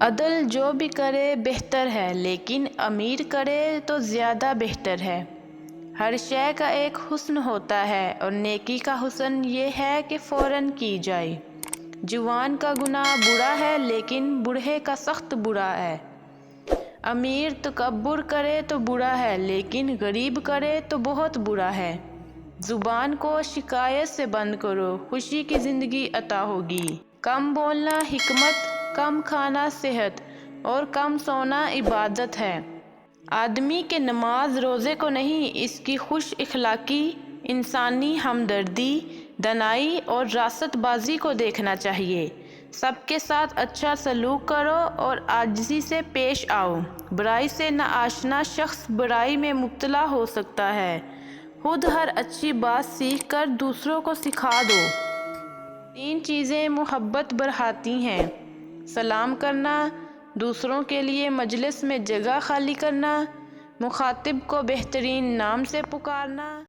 عدل جو بھی کرے بہتر ہے، لیکن امیر کرے تو زیادہ بہتر ہے۔ ہر شے کا ایک حسن ہوتا ہے، اور نیکی کا حسن یہ ہے کہ فوراً کی جائے۔ جوان کا گناہ برا ہے، لیکن بوڑھے کا سخت برا ہے۔ امیر تکبر کرے تو برا ہے، لیکن غریب کرے تو بہت برا ہے۔ زبان کو شکایت سے بند کرو، خوشی کی زندگی عطا ہوگی۔ کم بولنا حکمت، کم کھانا صحت، اور کم سونا عبادت ہے۔ آدمی کے نماز روزے کو نہیں، اس کی خوش اخلاقی، انسانی ہمدردی، دانائی اور راست بازی کو دیکھنا چاہیے۔ سب کے ساتھ اچھا سلوک کرو اور عاجزی سے پیش آؤ۔ برائی سے ناآشنا شخص برائی میں مبتلا ہو سکتا ہے۔ خود ہر اچھی بات سیکھ کر دوسروں کو سکھا دو۔ 3 چیزیں محبت بڑھاتی ہیں: سلام کرنا، دوسروں کے لیے مجلس میں جگہ خالی کرنا، مخاطب کو بہترین نام سے پکارنا۔